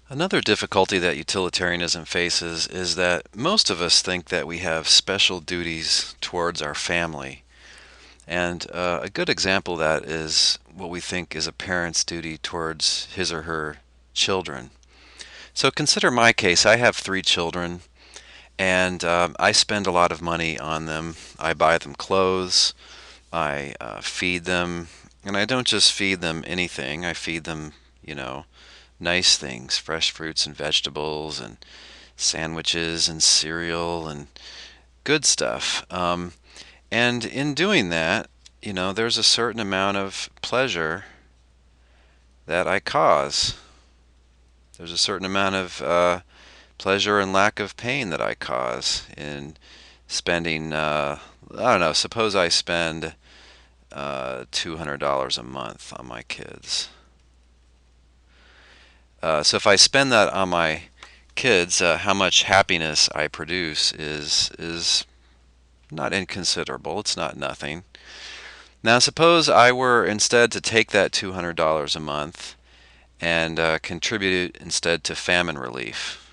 Another difficulty that utilitarianism faces is that most of us think that we have special duties towards our family. And a good example of that is what we think is a parent's duty towards his or her children. So consider my case. I have three children, and I spend a lot of money on them. I buy them clothes, I feed them, and I don't just feed them anything. I feed them, you know, nice things, fresh fruits and vegetables, and sandwiches and cereal and good stuff. And in doing that, there's a certain amount of pleasure that I cause. There's a certain amount of pleasure and lack of pain that I cause in spending, I don't know, suppose I spend $200 a month on my kids. So if I spend that on my kids, how much happiness I produce is not inconsiderable. It's not nothing. Now suppose I were instead to take that $200 a month and contribute it instead to famine relief.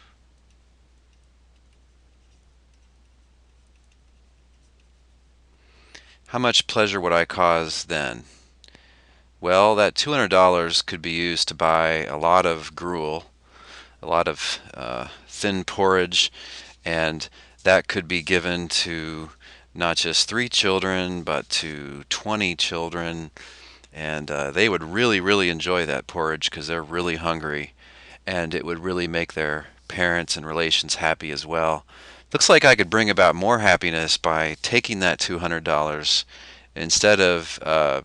How much pleasure would I cause then? Well, that $200 could be used to buy a lot of gruel, a lot of thin porridge, and that could be given to not just three children, but to 20 children, and they would really, really enjoy that porridge because they're really hungry, and it would really make their parents and relations happy as well. Looks like I could bring about more happiness by taking that $200 instead of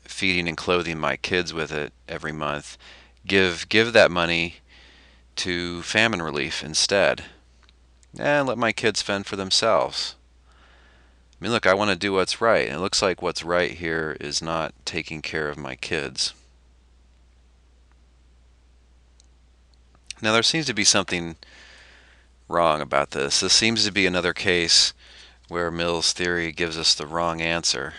feeding and clothing my kids with it every month. Give that money to famine relief instead, and let my kids fend for themselves. I mean, look, I want to do what's right, and it looks like what's right here is not taking care of my kids. Now, there seems to be something wrong about this. This seems to be another case where Mill's theory gives us the wrong answer.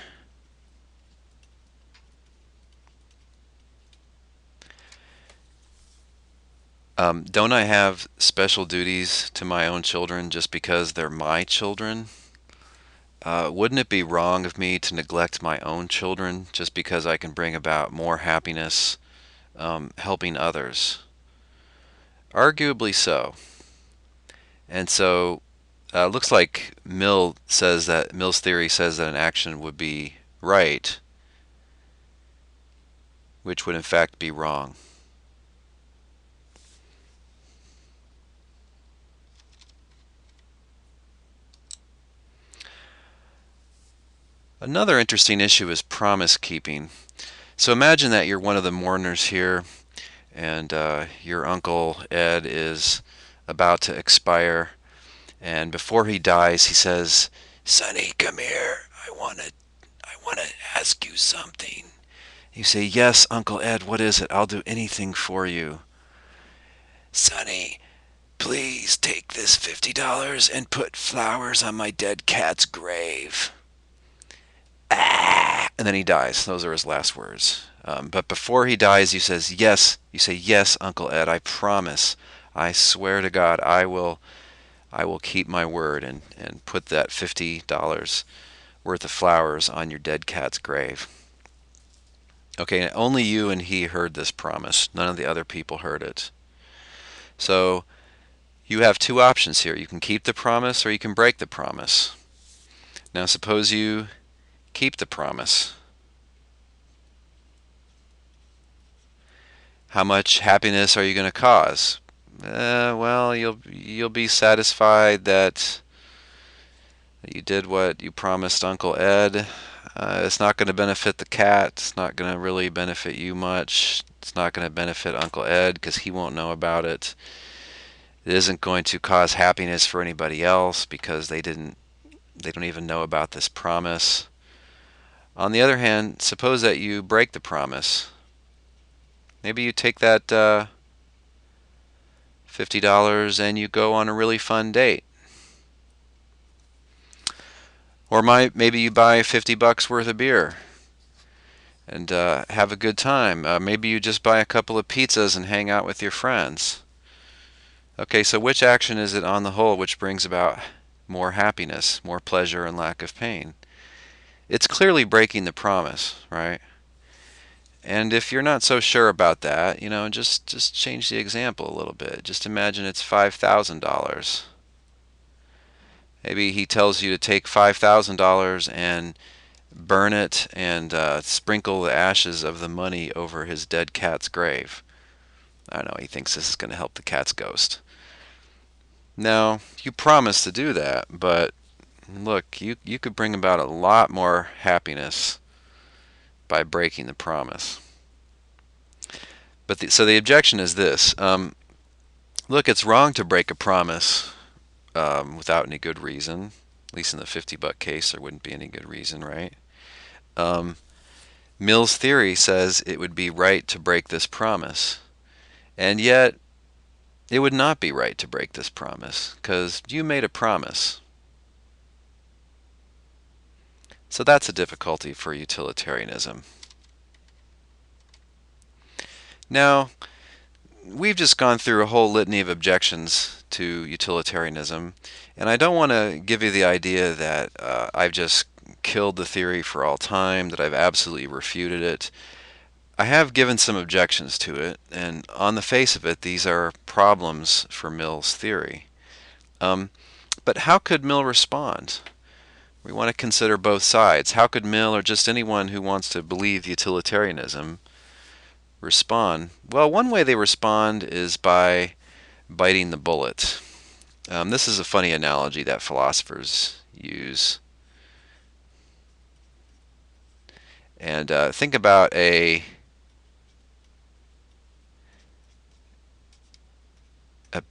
Don't I have special duties to my own children just because they're my children? Wouldn't it be wrong of me to neglect my own children just because I can bring about more happiness helping others? Arguably so. And so looks like Mill's theory says that an action would be right, which would in fact be wrong. Another interesting issue is promise keeping. So imagine that you're one of the mourners here, and your Uncle Ed is about to expire, and before he dies, he says, "Sonny, come here. I want to ask you something." You say, "Yes, Uncle Ed, what is it? I'll do anything for you." "Sonny, please take this $50 and put flowers on my dead cat's grave." Ah! And then he dies. Those are his last words. But before he dies, you say, "Yes, Uncle Ed, I promise. I swear to God, I will keep my word and put that $50 worth of flowers on your dead cat's grave." Okay, only you and he heard this promise. None of the other people heard it. So you have two options here. You can keep the promise or you can break the promise. Now suppose you keep the promise. How much happiness are you going to cause? Well, you'll be satisfied that you did what you promised Uncle Ed. It's not going to benefit the cat. It's not going to really benefit you much. It's not going to benefit Uncle Ed because he won't know about it. It isn't going to cause happiness for anybody else because they don't even know about this promise. On the other hand, suppose that you break the promise. Maybe you take that $50 and you go on a really fun date. Or maybe you buy $50 worth of beer and have a good time. Maybe you just buy a couple of pizzas and hang out with your friends. Okay, so which action is it on the whole which brings about more happiness, more pleasure, and lack of pain? It's clearly breaking the promise, right? And if you're not so sure about that, just change the example a little bit. Just imagine it's $5,000. Maybe he tells you to take $5,000 and burn it and sprinkle the ashes of the money over his dead cat's grave. I don't know, he thinks this is going to help the cat's ghost. Now, you promise to do that, but look, you could bring about a lot more happiness by breaking the promise. So the objection is this. Look, it's wrong to break a promise without any good reason. At least in the $50 case, there wouldn't be any good reason, right? Um, Mill's theory says it would be right to break this promise. And yet, it would not be right to break this promise, because you made a promise. So that's a difficulty for utilitarianism. Now, we've just gone through a whole litany of objections to utilitarianism, and I don't want to give you the idea that I've just killed the theory for all time, that I've absolutely refuted it. I have given some objections to it, and on the face of it, these are problems for Mill's theory. But how could Mill respond? We want to consider both sides. How could Mill, or just anyone who wants to believe utilitarianism, respond? Well, one way they respond is by biting the bullet. This is a funny analogy that philosophers use. And think about a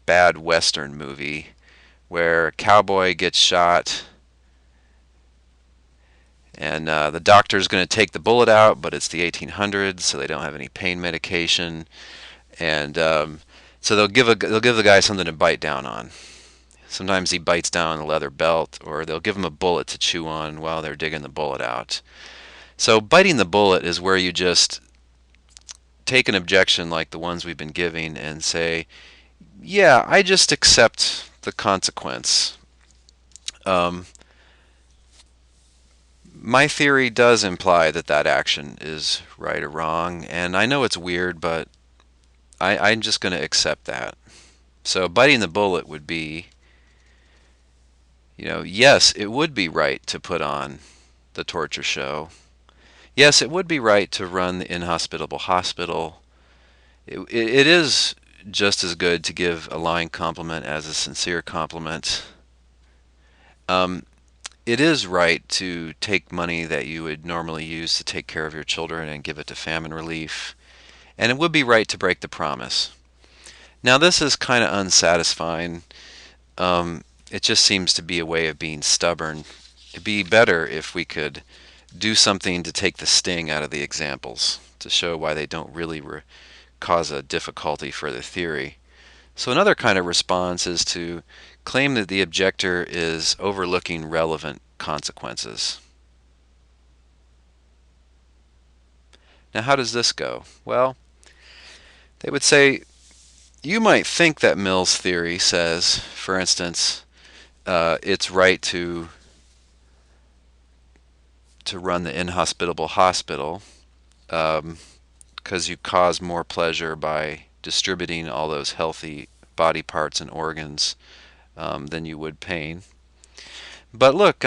bad Western movie where a cowboy gets shot and the doctor's going to take the bullet out, but it's the 1800s, so they don't have any pain medication, and so they'll give the guy something to bite down on. Sometimes he bites down on the leather belt, or they'll give him a bullet to chew on while they're digging the bullet out. So biting the bullet is where you just take an objection like the ones we've been giving and say, yeah, I just accept the consequence. My theory does imply that that action is right or wrong, and I know it's weird, but I'm just going to accept that. So biting the bullet would be, yes, it would be right to put on the torture show. Yes, it would be right to run the inhospitable hospital. It is just as good to give a lying compliment as a sincere compliment. It is right to take money that you would normally use to take care of your children and give it to famine relief. And it would be right to break the promise. Now, this is kind of unsatisfying. It just seems to be a way of being stubborn. It'd be better if we could do something to take the sting out of the examples, to show why they don't really cause a difficulty for the theory. So another kind of response is to claim that the objector is overlooking relevant consequences. Now, how does this go? Well, they would say, you might think that Mill's theory says, for instance, it's right to run the inhospitable hospital because you cause more pleasure by distributing all those healthy body parts and organs than you would pain. But look,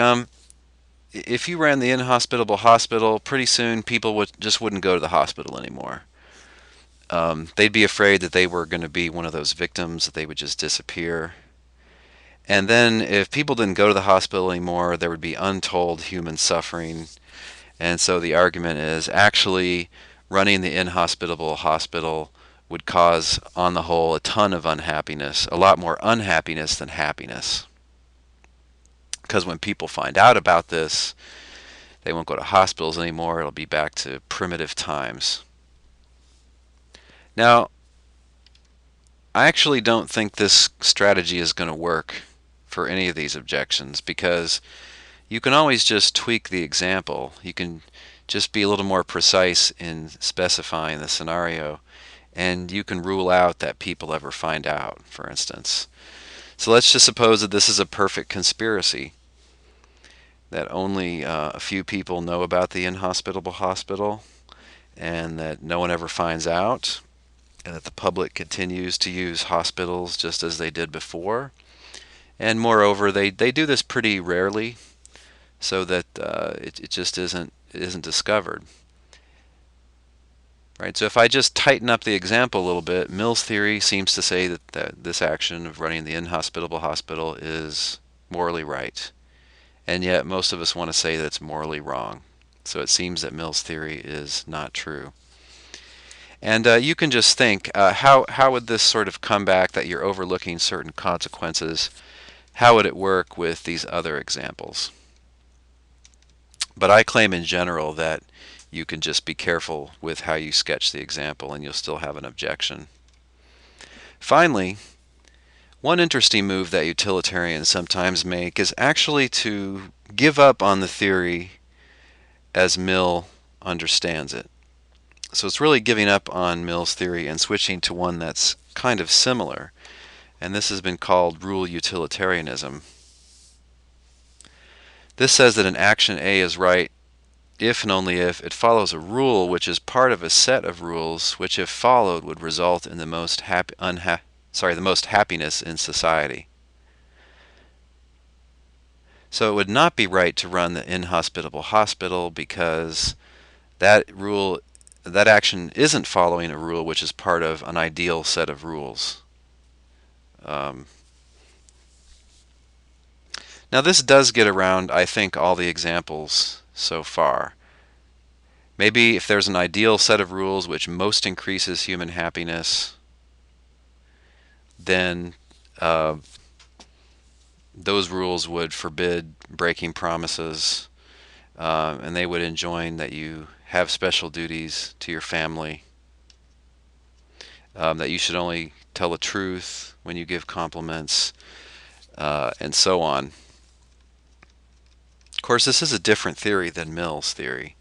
if you ran the inhospitable hospital, pretty soon people wouldn't go to the hospital anymore. They'd be afraid that they were going to be one of those victims, that they would just disappear. And then if people didn't go to the hospital anymore, there would be untold human suffering. And so the argument is actually running the inhospitable hospital would cause, on the whole, a ton of unhappiness, a lot more unhappiness than happiness. Because when people find out about this, they won't go to hospitals anymore. It'll be back to primitive times. Now, I actually don't think this strategy is going to work for any of these objections, because you can always just tweak the example. You can just be a little more precise in specifying the scenario, and you can rule out that people ever find out, for instance. So let's just suppose that this is a perfect conspiracy, that only a few people know about the inhospitable hospital, and that no one ever finds out, and that the public continues to use hospitals just as they did before. And moreover, they do this pretty rarely, so that it just isn't discovered. Right? So if I just tighten up the example a little bit, Mill's theory seems to say that this action of running the inhospitable hospital is morally right. And yet most of us want to say that it's morally wrong. So it seems that Mill's theory is not true. And you can just think, how would this sort of come back that you're overlooking certain consequences? How would it work with these other examples? But I claim in general that you can just be careful with how you sketch the example and you'll still have an objection. Finally, one interesting move that utilitarians sometimes make is actually to give up on the theory as Mill understands it. So it's really giving up on Mill's theory and switching to one that's kind of similar. And this has been called rule utilitarianism. This says that an action A is right if and only if it follows a rule which is part of a set of rules which, if followed, would result in the most happiness in society. So it would not be right to run the inhospitable hospital because that action isn't following a rule which is part of an ideal set of rules. Now this does get around, I think, all the examples so far. Maybe if there's an ideal set of rules which most increases human happiness, then those rules would forbid breaking promises, and they would enjoin that you have special duties to your family, that you should only tell the truth when you give compliments, and so on. Of course, this is a different theory than Mill's theory.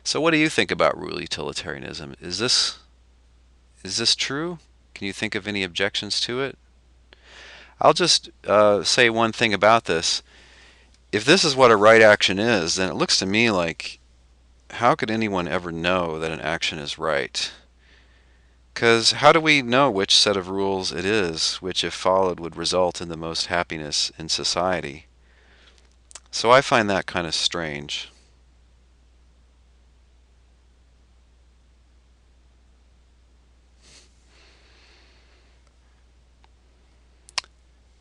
So what do you think about rule utilitarianism? Is this true? Can you think of any objections to it? I'll just say one thing about this. If this is what a right action is, then it looks to me like, how could anyone ever know that an action is right? Because how do we know which set of rules it is, which if followed would result in the most happiness in society? So I find that kind of strange.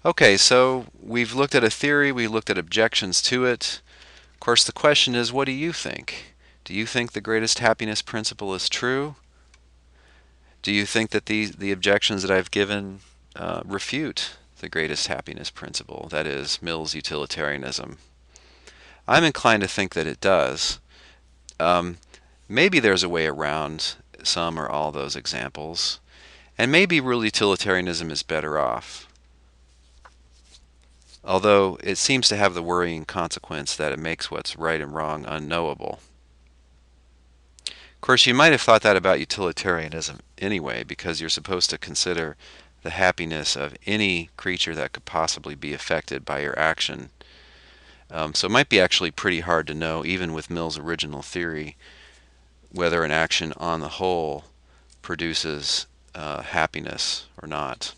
Okay, so we've looked at a theory, we looked at objections to it. Of course, the question is, what do you think? Do you think the greatest happiness principle is true? Do you think that the objections that I've given refute the greatest happiness principle, that is, Mill's utilitarianism? I'm inclined to think that it does. Maybe there's a way around some or all those examples, and maybe real utilitarianism is better off. Although it seems to have the worrying consequence that it makes what's right and wrong unknowable. Of course, you might have thought that about utilitarianism anyway, because you're supposed to consider the happiness of any creature that could possibly be affected by your action. So it might be actually pretty hard to know, even with Mill's original theory, whether an action on the whole produces happiness or not.